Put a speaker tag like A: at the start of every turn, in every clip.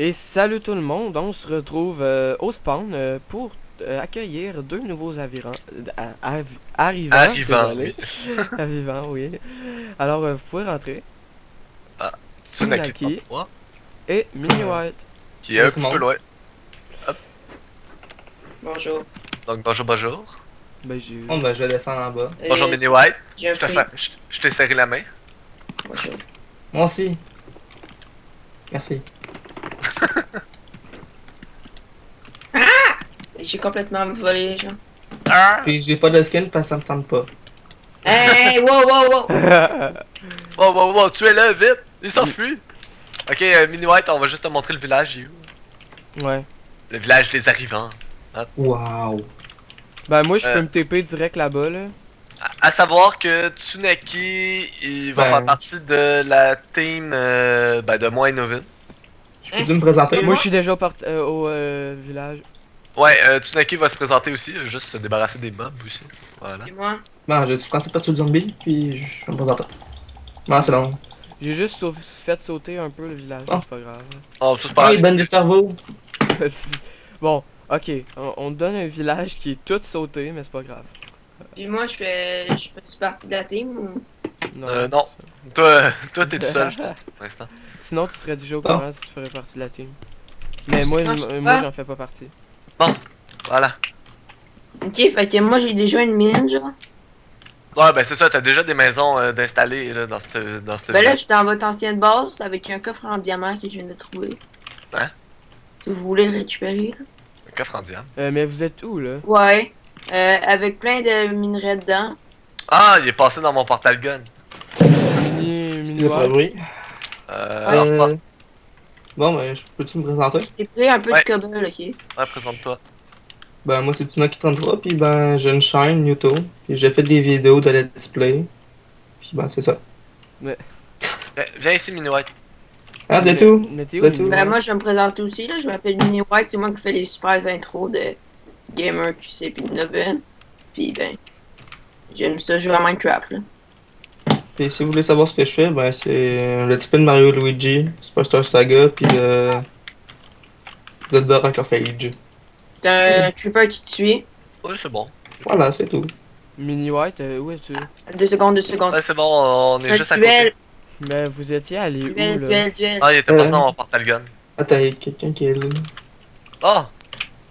A: Et salut tout le monde, on se retrouve au spawn pour accueillir deux nouveaux arrivants,
B: Arrivant,
A: désolé,
B: oui.
A: arrivants, oui. Alors vous pouvez rentrer,
B: Ah, Tsunaki
A: Tsunaki
B: 33,
A: et Mini White.
B: qui est un
C: Salut tout le
B: petit peu
C: monde.
B: loin. Hop,
D: Bonjour.
B: donc bonjour, bonjour.
A: Ben j'ai...
C: Bon, ben, je vais descendre en bas.
B: Bonjour Mini White,
D: J'ai un freeze.
B: je t'ai serré la main.
D: Bonjour.
C: Moi aussi. Merci.
D: J'ai complètement volé, genre.
B: Ah!
C: Puis j'ai pas de skin parce que ça me tente pas.
D: Hey, wow, wow, wow.
B: Wow, wow, wow, tu es là, vite! Il s'enfuit! Ok, Mini White, on va juste te montrer le village, il est où?
A: Ouais.
B: Le village des arrivants.
C: Waouh.
A: Ben moi je peux
B: Euh.
A: me TP direct là-bas là.
B: À savoir que Tsunaki, il va
C: Ben.
B: faire partie de la team de moi et Novin.
C: Peux-tu me présenter?
A: Moi
C: Moi,
A: je suis déjà au village.
B: Ouais, Tsunaki va se présenter aussi, juste se débarrasser des mobs aussi. Voilà.
D: Et moi?
C: Ben, je suis principe pas sur le zombie, puis je me présente. Non, c'est long.
A: J'ai juste fait sauter un peu le village,
C: Oh.
A: c'est pas grave.
B: Oh, ça c'est pas
C: Ah,
B: grave.
C: il donne des cerveaux.
A: Bon, ok, on donne un village qui est tout sauté, mais c'est pas grave.
D: Et moi, je suis partie de la team ou...
B: Non. Toi t'es tout seul, je pense, pour l'instant.
A: Sinon, tu serais déjà au
C: Ah.
A: courant si tu ferais partie de la team. Mais moi,
D: Moi, je sais
A: moi
D: pas.
A: j'en fais pas partie.
B: Voilà.
D: Ok, fait que moi, j'ai déjà une mine, genre.
B: Ouais, ben c'est ça, t'as déjà des maisons d'installer là, dans ce
D: Ben là,
B: village.
D: je suis dans votre ancienne base avec un coffre en diamant que je viens de trouver.
B: Hein?
D: Si vous voulez le récupérer. Là.
B: Un coffre en diamant.
A: Mais vous êtes où, là?
D: Ouais. Avec plein de minerais dedans.
B: Ah, il est passé dans mon portal gun.
A: Mini
C: C'est pas
A: White?
C: bruit.
B: Alors, pas.
C: Bon, ben, peux-tu me présenter?
D: J'ai pris un peu
B: Ouais.
D: de cobble, ok.
B: Ouais, présente-toi.
C: Ben, moi, c'est Tsunaki33, puis ben, j'ai une chaîne YouTube, puis j'ai fait des vidéos de let's play. Puis ben, c'est ça.
B: Viens ici, Mini White.
C: Ah, c'est tout?
A: Mais t'es où,
C: C'est
A: Mini
C: tout?
D: Ben
A: White?
D: moi, je vais me présenter aussi, là. Je m'appelle Mini White, c'est moi qui fais les super intros de Gamer QC puis de Noven. Puis ben, j'aime ça jouer à Minecraft, là.
C: Puis si vous voulez savoir ce que je fais, ben, c'est un let's play de Mario et Luigi, Superstar Saga, puis de Rock of Age.
D: C'est un creeper qui te suit.
B: Oui, c'est bon.
C: Voilà, c'est tout.
A: Mini White, où es-tu?
D: 2 secondes, 2 secondes.
B: Ouais, c'est bon, on est
D: Fais
B: juste à
D: duel,
B: côté.
A: Mais vous étiez allé où,
D: duel,
A: là?
D: duel, duel.
B: Ah, il était passé
C: Euh.
B: dans mon portal gun.
C: Attends, il y a quelqu'un qui est là.
B: Oh!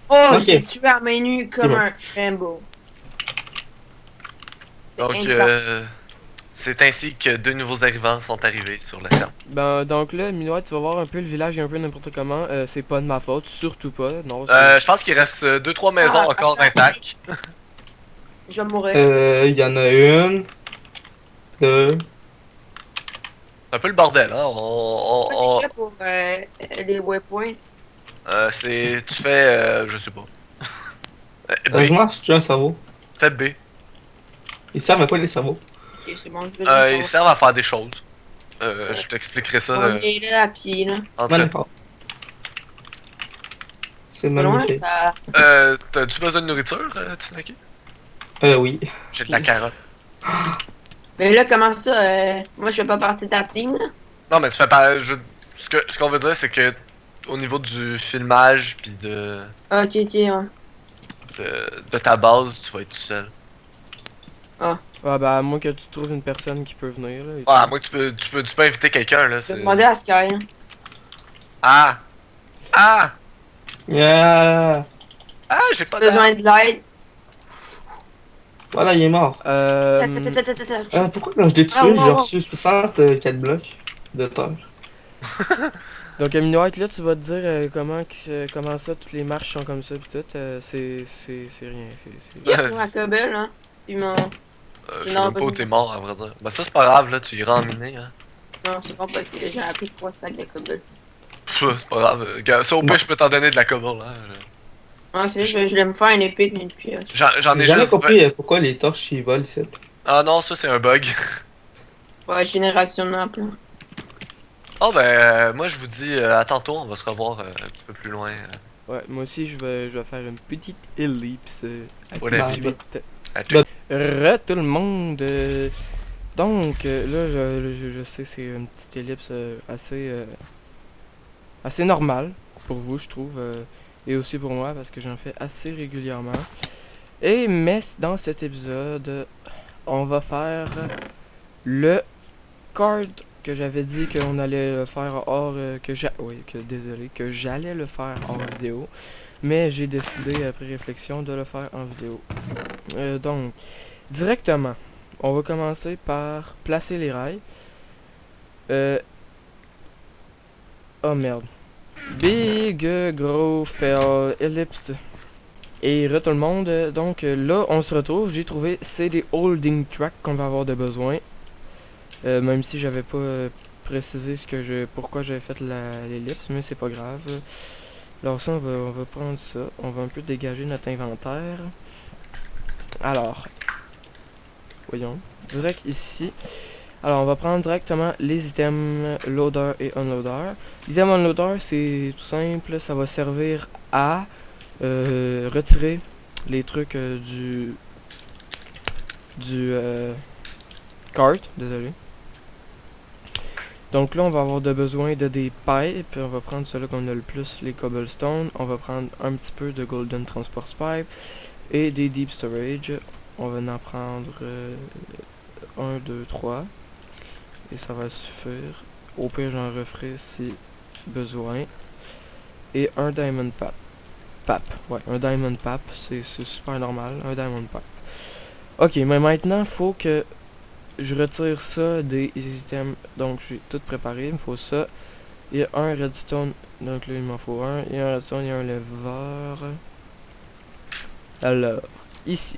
D: Oh,
C: Ok.
D: je l'ai tué à main nue comme
C: C'est bon.
D: un Rambo.
B: Donc,
D: Incroyable.
B: c'est ainsi que deux nouveaux arrivants sont arrivés sur la ferme.
A: Ben, donc là, Mini White, tu vas voir un peu le village et un peu n'importe comment. C'est pas de ma faute, surtout pas. Non,
B: Je pense qu'il reste 2-3 maisons
D: Ah,
B: encore
D: attends.
B: intactes.
D: Je vais mourir.
C: Il y en a une, deux,
B: C'est un peu le bordel, hein.
D: Pourquoi tu fais pour les waypoints?
B: Tu fais, je sais pas. B.
C: je pense que tu as un cerveau.
B: Fais B.
C: Ils servent à quoi les cerveaux?
D: Ok, c'est bon, je vais
B: Ils
D: juste
B: servent à faire des choses. Je t'expliquerai ça
D: On est là à pied, là.
B: entre...
C: Ouais, d'accord. C'est
D: Pas loin,
C: magnifique.
D: ça...
B: T'as-tu besoin de nourriture, Tsunaki?
C: Oui.
B: J'ai de la carotte.
D: Mais là, comment ça? Moi, je fais pas partie de ta team, là.
B: Non, mais tu fais pas... Ce qu'on veut dire, c'est que au niveau du filmage pis
D: Ok, ok, ouais.
B: de ta base, tu vas être tout seul.
A: Ah, ben, à moins que tu trouves une personne qui peut venir, là. et
B: Ah,
A: tout.
B: moi tu peux inviter quelqu'un, là.
D: Je
B: c'est-
D: vais demander à Sky, là.
B: Ah! Ah!
C: Yeah!
B: Ah, j'ai pas
D: Besoin de l'aide.
C: Voilà, il est mort. Pourquoi quand je l'ai tué,
D: Ah, wow,
C: j'ai
D: wow.
C: reçu 64 blocs de terre?
A: Donc, Mini White, là, tu vas te dire comment ça, toutes les marches sont comme ça, pis tout. C'est rien.
D: Il a pris ma cobble, hein. Puis mon...
B: Je sais
D: Non,
B: même
D: pas
B: pas où
D: du
B: t'es
D: tout.
B: mort, à vrai dire. Ben ça, c'est pas grave, là, tu iras en miner, hein.
D: Non, c'est bon parce que j'ai appris 3 stacks de cobble.
B: C'est pas grave. Gars, ça, au pire, je peux t'en donner de la cobble, hein.
D: Ah, c'est juste, je vais me faire une épée et une pioche.
B: J'en ai
C: J'ai jamais
B: juste...
C: compris pourquoi les torches ils volent ici.
B: Ah non, ça, c'est un bug.
D: Ouais, génération de map, là.
B: Oh, moi, je vous dis à tantôt, on va se revoir un petit peu plus loin.
A: Ouais, moi aussi, je vais faire une petite ellipse.
B: Pour
C: la
A: tout de
C: vie.
A: suite.
B: À
C: Bah,
A: Tout le monde. Donc, là, je sais, c'est une petite ellipse assez assez normal pour vous, je trouve, et aussi pour moi, parce que j'en fais assez régulièrement. Mais dans cet épisode, on va faire le card que j'avais dit qu'on allait le faire hors... que j'allais le faire hors vidéo. Mais j'ai décidé, après réflexion, de le faire en vidéo. Donc, directement, on va commencer par placer les rails. Oh merde. Big, gros, fail, ellipse. Et tout le monde, donc là, on se retrouve. J'ai trouvé, c'est des holding tracks qu'on va avoir de besoin. Même si j'avais pas précisé pourquoi j'avais fait l'ellipse, mais c'est pas grave. Alors ça, on va prendre ça. On va un peu dégager notre inventaire. Alors, voyons. Direct ici. Alors, on va prendre directement les items loader et unloader. L'item unloader, c'est tout simple. Ça va servir à retirer les trucs du cart, désolé. Donc là, on va avoir besoin de des pipes. On va prendre ceux-là qu'on a le plus, les cobblestone. On va prendre un petit peu de golden transport pipe et des deep storage. On va en prendre 1, 2, 3. Et ça va suffire. Au pire, j'en referai si besoin. Et un diamond pap. Ouais, un diamond pap, c'est super normal. Un diamond pap. Ok, mais maintenant, faut que je retire ça des items. Donc, j'ai tout préparé. Il me faut ça. Il y a un redstone. Donc là, il m'en faut un. Il y a un redstone, il y a un lever. Alors, ici.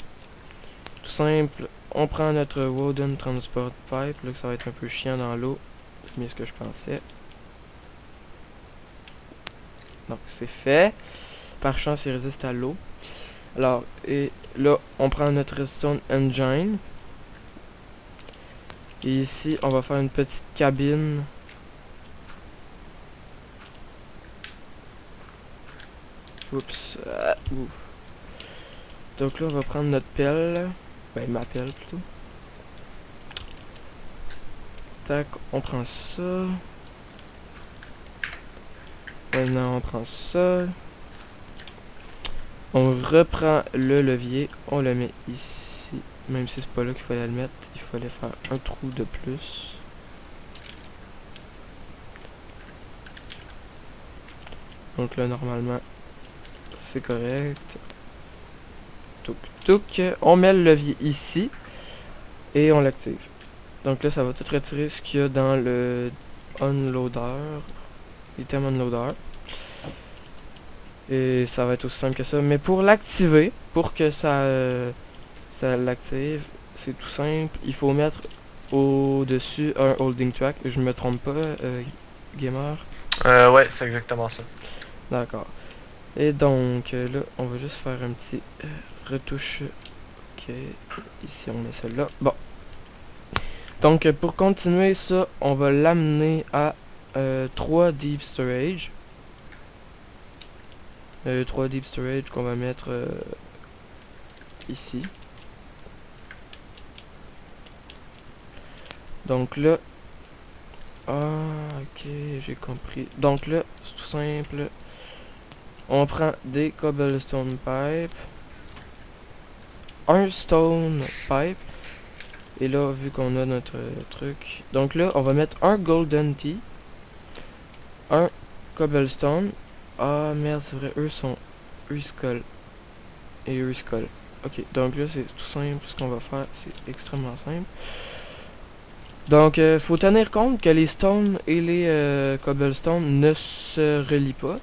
A: Tout simple. On prend notre wooden transport pipe. Là, que ça va être un peu chiant dans l'eau. C'est mieux ce que je pensais. Donc, c'est fait. Par chance, il résiste à l'eau. Alors, et là, on prend notre redstone engine. Et ici, on va faire une petite cabine. Oups. Ouf. Donc là, on va prendre notre pelle. Ben, ma pelle plutôt. Tac, on prend ça. Maintenant, on prend ça. On reprend le levier. On le met ici. Même si c'est pas là qu'il fallait le mettre. Il fallait faire un trou de plus. Donc là, normalement, c'est correct. Touc, touc. On met le levier ici. Et on l'active. Donc là, ça va tout retirer ce qu'il y a dans le unloader. Item unloader. Et ça va être aussi simple que ça. Mais pour l'activer, pour que ça l'active, c'est tout simple. Il faut mettre au-dessus un holding track. Je me trompe pas, gamer?
B: Ouais, c'est exactement ça.
A: D'accord. Et donc, là, on va juste faire un petit retouche. Ok, ici on met celle-là. Bon. Donc, pour continuer ça, on va l'amener à 3 deep storage. 3 deep storage qu'on va mettre ici. Donc là, ok, j'ai compris. Donc là, c'est tout simple. On prend des cobblestone pipe, un stone pipe, et là, vu qu'on a notre truc, donc là, on va mettre un golden tea, un cobblestone. Ah merde, c'est vrai, eux ils se collent. Et eux ils se collent. Ok, donc là, c'est tout simple. Ce qu'on va faire, c'est extrêmement simple. Donc, faut tenir compte que les stones et les cobblestones ne se relient pas.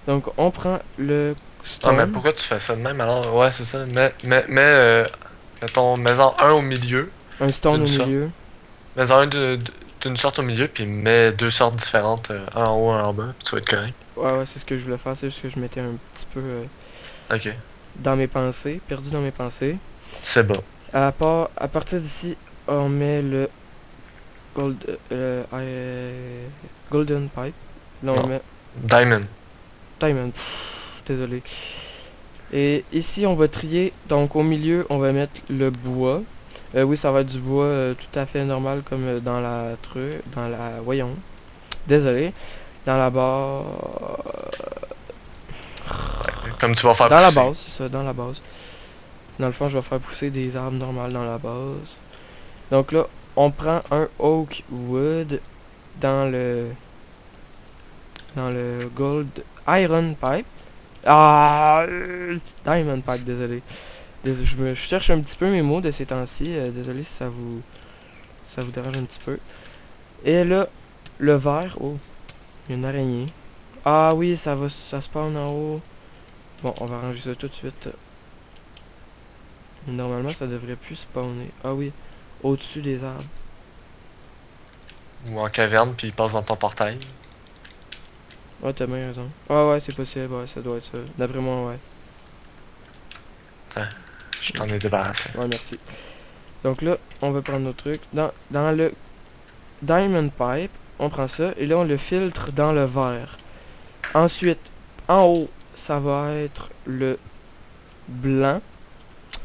A: Donc, on prend le stone.
B: Ah, mais pourquoi tu fais ça de même alors? Ouais, c'est ça. Mettons, mets-en un au milieu.
A: Un stone au
B: D'une
A: milieu.
B: Mets-en un d'une sorte au milieu, puis mets deux sortes différentes, un en haut, un en bas, puis tu vas être correct.
A: Ouais, c'est ce que je voulais faire. C'est juste que je m'étais un petit peu
B: Ok.
A: dans mes pensées, perdu dans mes pensées.
B: C'est bon.
A: À partir d'ici, on met le golden pipe. Là, on
B: Non.
A: met
B: Diamond.
A: diamond. Désolé. Et ici, on va trier. Donc, au milieu, on va mettre le bois. Oui, ça va être du bois tout à fait normal comme dans la voyons. Désolé. Dans la base...
B: Comme tu vas faire
A: Dans la
B: pousser.
A: base, c'est ça, dans la base. Dans le fond, je vais faire pousser des arbres normales dans la base. Donc là, on prend un Oak Wood dans le Gold Iron Pipe. Ah, Diamond Pipe, désolé. Je cherche un petit peu mes mots de ces temps-ci. Désolé si ça vous dérange un petit peu. Et là, le vert. Oh, il y a une araignée. Ah oui, ça spawn en haut. Bon, on va ranger ça tout de suite. Normalement, ça devrait plus spawner. Ah oui, au-dessus des arbres.
B: Ou en caverne, puis il passe dans ton portail.
A: Ouais, t'as bien raison. Ah ouais, c'est possible, ouais, ça doit être ça. D'après moi, ouais.
B: Je t'en ai débarrassé.
A: Ouais, merci. Donc là, on va prendre nos trucs. Dans le Diamond Pipe, on prend ça, et là, on le filtre dans le verre. Ensuite, en haut, ça va être le blanc,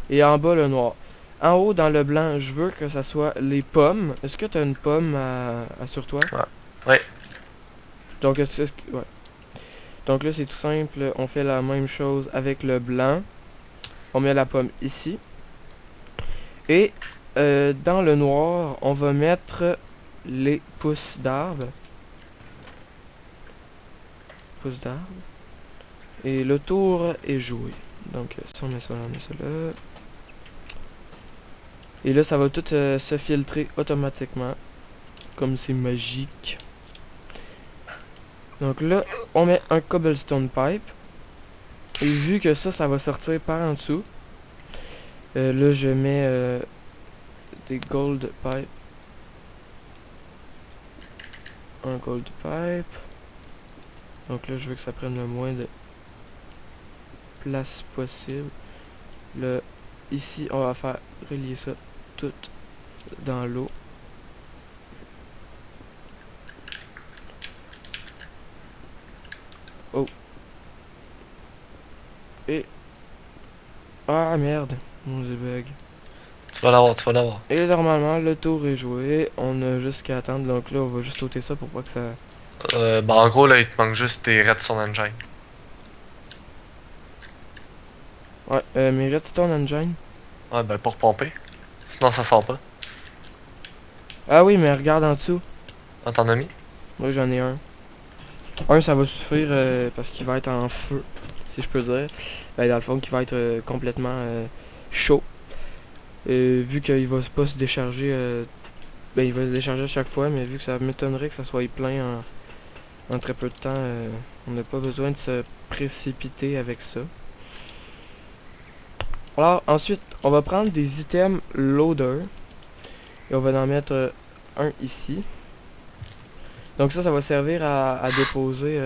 A: et en bas, le noir. En haut, dans le blanc, je veux que ça soit les pommes. Est-ce que tu as une pomme sur toi?
B: Ouais.
A: Donc, ouais. Donc là, c'est tout simple. On fait la même chose avec le blanc. On met la pomme ici. Et dans le noir, on va mettre les pousses d'arbres. Pousses d'arbres. Et le tour est joué. Donc, si on met ça là, on met ça là. Et là, ça va tout se filtrer automatiquement. Comme c'est magique. Donc là, on met un cobblestone pipe. Et vu que ça va sortir par en dessous. Là, je mets des gold pipe. Un gold pipe. Donc là, je veux que ça prenne le moins de place possible. Là, ici, on va faire relier ça tout dans l'eau. Oh. Et... Ah merde, mon bug.
B: Tu vas l'avoir, tu vas l'avoir.
A: Et normalement, le tour est joué. On a juste qu'à attendre. Donc là, on va juste ôter ça pour pas que ça...
B: Bah en gros là il te manque juste tes Redstone Engine.
A: Ouais, mes Redstone Engine.
B: Ouais ben pour pomper. Sinon ça sort pas.
A: Ah oui, mais regarde en dessous.
B: Ah t'en as mis?
A: Moi, j'en ai un. Un, ça va suffire parce qu'il va être en feu, si je peux dire. Ben, dans le fond, qui va être complètement chaud. Vu qu'il va pas se décharger, ben, il va se décharger à chaque fois, mais vu que ça m'étonnerait que ça soit plein en très peu de temps, on n'a pas besoin de se précipiter avec ça. Alors, ensuite, on va prendre des items loader. Et on va en mettre un ici. Donc ça va servir à déposer...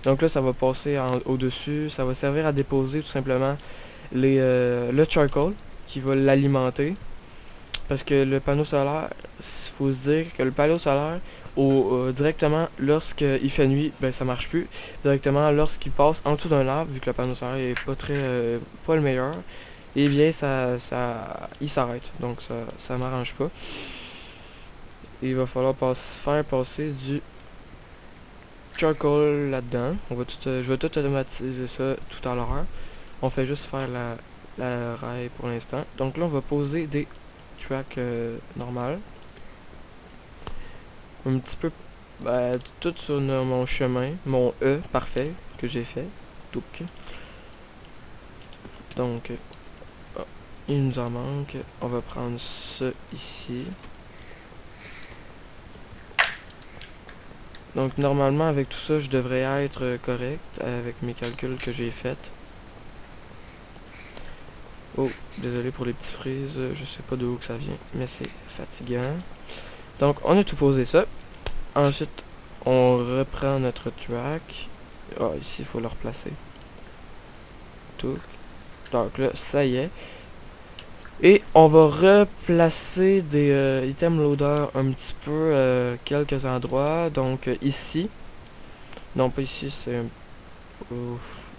A: Donc là, ça va passer au-dessus. Ça va servir à déposer tout simplement le charcoal qui va l'alimenter. Parce que le panneau solaire, il faut se dire que le panneau solaire, directement lorsqu'il fait nuit, ben ça marche plus. Directement lorsqu'il passe en dessous d'un arbre, vu que le panneau solaire est pas pas le meilleur, et bien il s'arrête. Donc ça m'arrange pas. Et il va falloir faire passer du charcoal là-dedans. Je vais tout automatiser ça tout à l'heure. On fait juste faire la rail pour l'instant. Donc là, on va poser des tracks normales. Un petit peu tout sur mon chemin, mon E parfait que j'ai fait. Donc, il nous en manque. On va prendre ça ici. Donc normalement avec tout ça je devrais être correct avec mes calculs que j'ai faits. Oh, désolé pour les petits frises, je sais pas d'où que ça vient, mais c'est fatigant. Donc on a tout posé ça. Ensuite on reprend notre track. Ah, ici il faut le replacer. Tout. Donc là, ça y est. Et on va replacer des items loader un petit peu quelques endroits. Donc ici. Non, pas ici, c'est...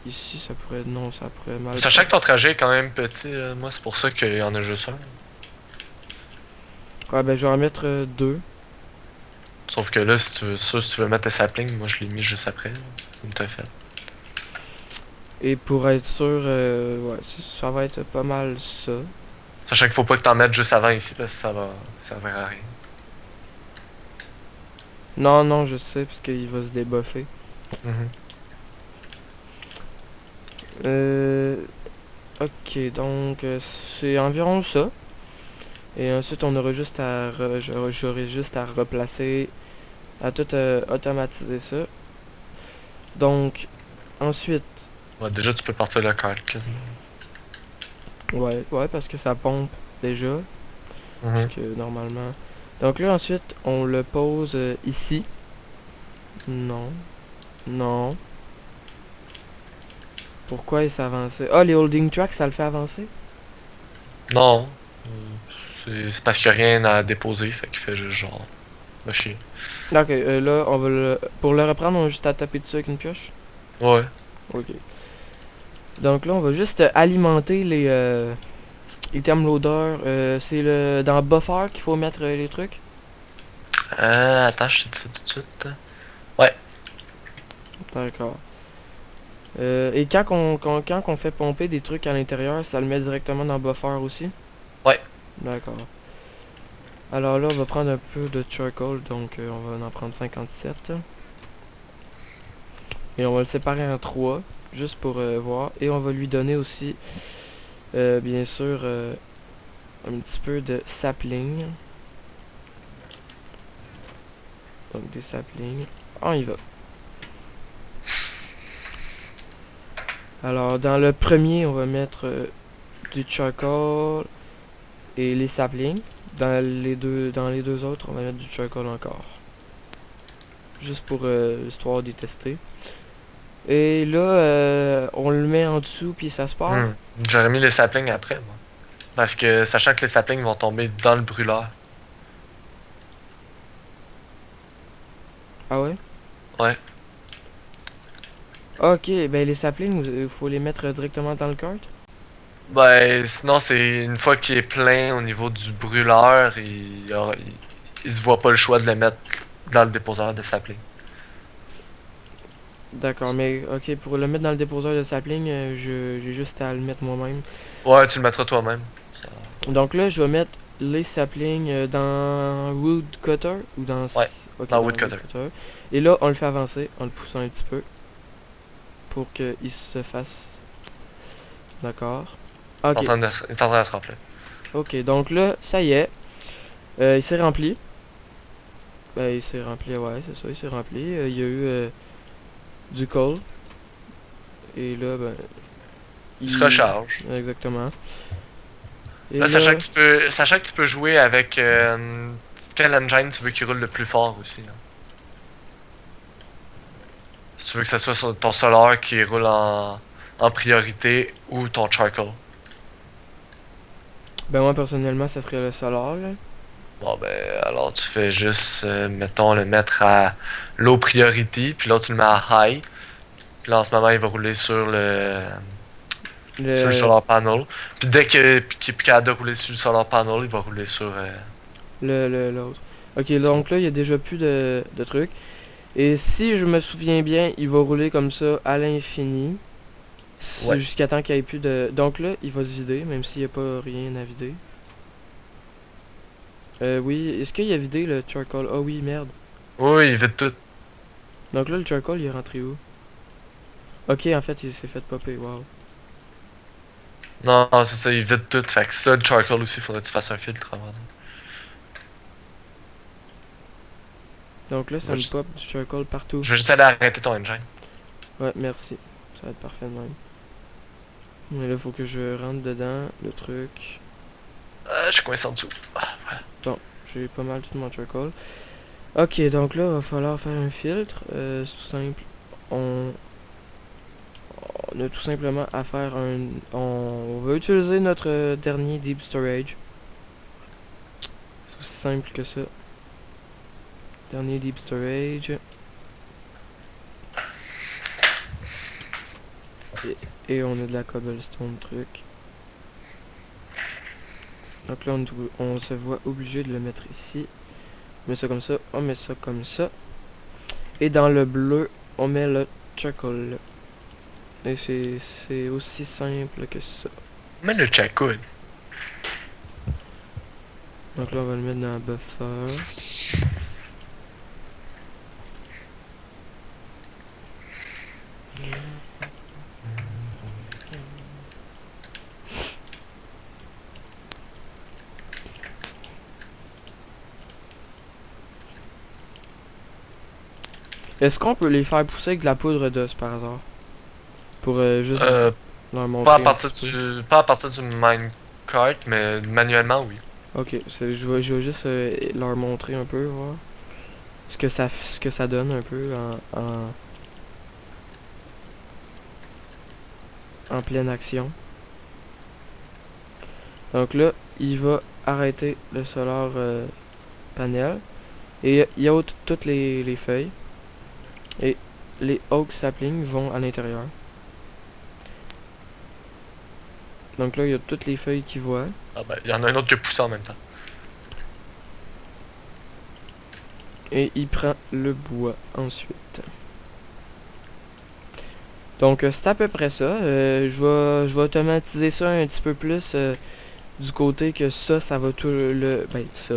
A: ici, ça pourrait... Non, ça pourrait mal...
B: Sachant que ton trajet est quand même petit, moi c'est pour ça qu'il y en a juste un.
A: Ouais, ben je vais en mettre deux.
B: Sauf que là, si tu veux, ça, si tu veux mettre tes saplings, moi je l'ai mis juste après, comme t'as fait.
A: Et pour être sûr, ouais, ça va être pas mal ça.
B: Sachant qu'il faut pas que t'en mettes juste avant ici parce que ça va servir à rien.
A: Non, non, je sais, parce qu'il va se débuffer.
B: Mhm.
A: Euh... Ok, donc c'est environ ça. Et ensuite on aura juste à j'aurai juste à replacer, à tout automatiser ça. Donc ensuite,
B: Ouais, déjà tu peux partir le cart quasiment.
A: ouais, parce que ça pompe déjà,
B: Mhm.
A: que normalement. Donc là ensuite on le pose ici. Non, non. Pourquoi il s'est avancé? Ah, les holding tracks, ça le fait avancer?
B: Non. C'est parce qu'il y a rien à déposer, fait qu'il fait juste genre. Va chier.
A: Ok, là on va le... Pour le reprendre, on a juste à taper dessus avec une pioche.
B: Ouais.
A: Ok. Donc là, on va juste alimenter les item loader. C'est le dans buffer qu'il faut mettre les trucs.
B: Attends, je te dis ça tout de suite. Ouais.
A: D'accord. Et quand on fait pomper des trucs à l'intérieur, ça le met directement dans buffer aussi?
B: Ouais.
A: D'accord. Alors là, on va prendre un peu de charcoal, donc on va en prendre 57. Et on va le séparer en 3, juste pour voir. Et on va lui donner aussi, bien sûr, un petit peu de sapling. Donc des saplings. On y va. Alors dans le premier, on va mettre du charcoal et les saplings. Dans les deux autres, on va mettre du charcoal encore. Juste pour histoire de tester. Et là, on le met en dessous puis ça se part.
B: J'aurais mis les saplings après, moi. Parce que sachant que les saplings vont tomber dans le brûleur.
A: Ah ouais?
B: Ouais.
A: Ok, ben les saplings, il faut les mettre directement dans le cart.
B: Ben, sinon, c'est une fois qu'il est plein au niveau du brûleur, il se voit pas le choix de le mettre dans le déposeur de sapling.
A: D'accord, mais ok, pour le mettre dans le déposeur de sapling, j'ai juste à le mettre moi-même.
B: Ouais, tu le mettras toi-même. Ça-
A: Donc là, je vais mettre les saplings dans Woodcutter ou dans...
B: Ouais,
A: ok,
B: dans Woodcutter.
A: Et là, on le fait avancer en le poussant un petit peu pour qu'il se fasse... D'accord.
B: Il est
A: Ok,
B: en train de se- il est en train de se remplir.
A: ok, donc là, ça y est. Il s'est rempli. Ben, il s'est rempli, ouais, c'est ça, il s'est rempli. Il y a eu du coal. Et là, ben...
B: Il se recharge.
A: Exactement. Et
B: Là, sachant que tu peux jouer avec quel engine tu veux qu'il roule le plus fort aussi. Là. Si tu veux que ce soit sur ton solar qui roule en priorité ou ton charcoal.
A: ben moi, personnellement, ça serait le solar, là.
B: Bon ben alors tu fais juste mettons le mettre à low priority puis là tu le mets à high. Puis là en ce moment il va rouler sur le
A: Le...
B: solar panel. Puis dès qu'il est plus capable de rouler sur le solar panel, il va rouler sur
A: l'autre. Ok, donc là, il y a déjà plus de trucs. Et si je me souviens bien, il va rouler comme ça à l'infini.
B: Ouais.
A: Jusqu'à temps qu'il n'y ait plus de... Donc là, il va se vider, même s'il n'y a pas rien à vider. Oui, est-ce qu'il y a vidé le charcoal? Ah oui, merde.
B: Oui, il vide tout.
A: Donc là, le charcoal, il est rentré où? Ok, en fait, il s'est fait popper, wow.
B: Non, c'est ça, il vide tout. Fait que ça, le charcoal aussi, faudrait que tu fasses un filtre avant ça.
A: Donc là, ça
B: Moi,
A: me
B: je-
A: pop du charcoal partout.
B: Je vais juste aller arrêter ton engine.
A: Ouais, merci. Ça va être parfait de même. Mais là, faut que je rentre dedans, le truc.
B: Je suis coincé en dessous. Ah, voilà.
A: J'ai pas mal tout mon charcoal. Ok, donc là, il va falloir faire un filtre. C'est tout simple. On a tout simplement à faire un... On va utiliser notre dernier deep storage. C'est aussi simple que ça. Dernier deep storage. Et on a de la cobblestone truc. Donc là, on se voit obligé de le mettre ici. On met ça comme ça, on met ça comme ça. Et dans le bleu, on met le charcoal. Et c'est aussi simple que ça.
B: Mais le charcoal.
A: Donc là, on va le mettre dans le buffer. Est-ce qu'on peut les faire pousser avec de la poudre d'os par hasard? Pour juste leur montrer
B: Pas à
A: un
B: partir
A: petit peu.
B: pas à partir du minecart, mais manuellement, oui.
A: Ok, je vais juste leur montrer un peu, voir ce que ça donne un peu en pleine action. Donc là, il va arrêter le solar panel et il y a toutes les feuilles et les oak saplings vont à l'intérieur. Donc là, il y a toutes les feuilles qui voient.
B: Ah ben, il y en a un autre qui a poussé en même temps.
A: Et il prend le bois ensuite. Donc c'est à peu près ça. Je vais automatiser ça un petit peu plus du côté que ça va tout le... Ben ça.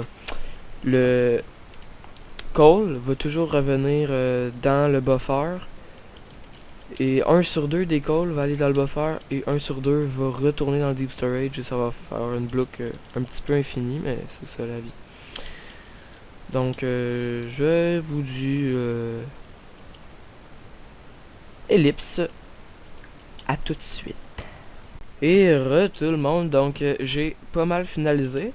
A: Le coal va toujours revenir dans le buffer. Et 1 sur 2 des calls va aller dans le buffer et 1 sur 2 va retourner dans le deep storage et ça va faire une bloc un petit peu infinie, mais c'est ça la vie. Donc je vous dis ellipse, à tout de suite. Et tout le monde, donc j'ai pas mal finalisé.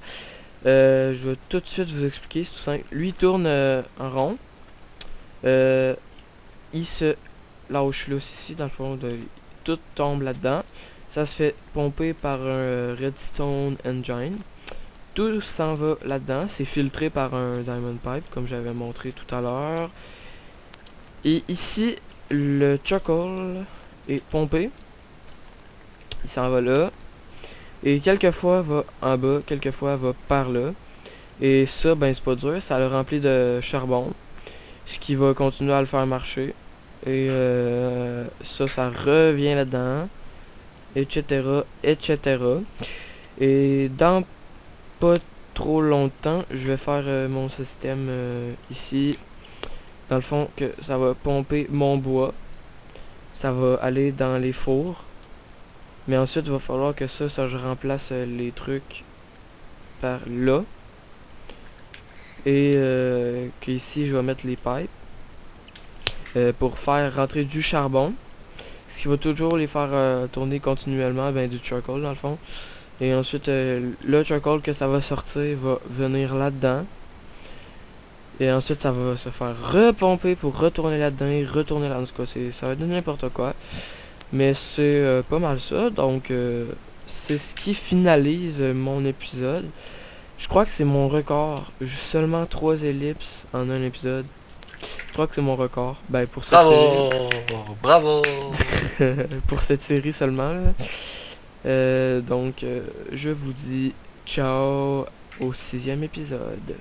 A: Je vais tout de suite vous expliquer, c'est tout simple. Lui il tourne en rond. Il se lâche là ici, dans le fond, tout tombe là-dedans. Ça se fait pomper par un redstone engine. Tout s'en va là-dedans. C'est filtré par un diamond pipe, comme j'avais montré tout à l'heure. Et ici, le charcoal est pompé. Il s'en va là. Et quelquefois va en bas, quelquefois va par là. Et ça, ben c'est pas dur, ça le remplit de charbon. Ce qui va continuer à le faire marcher. Et ça revient là-dedans. Etc. Etc. Et dans pas trop longtemps, je vais faire mon système ici. Dans le fond, que ça va pomper mon bois. Ça va aller dans les fours. Mais ensuite, il va falloir que ça je remplace les trucs par là. Et qu'ici, je vais mettre les pipes. Pour faire rentrer du charbon. Ce qui va toujours les faire tourner continuellement, ben du charcoal dans le fond. Et ensuite, le charcoal que ça va sortir va venir là-dedans. Et ensuite, ça va se faire repomper pour retourner là-dedans et retourner là. En tout cas, ça va donner n'importe quoi. Mais c'est pas mal ça. Donc, c'est ce qui finalise mon épisode. Je crois que c'est mon record. J'ai seulement 3 ellipses en un épisode. Je crois que c'est mon record. Ben, pour cette
B: Bravo! Bravo!
A: série. Pour cette série seulement. Là. Donc, je vous dis ciao au 6e épisode.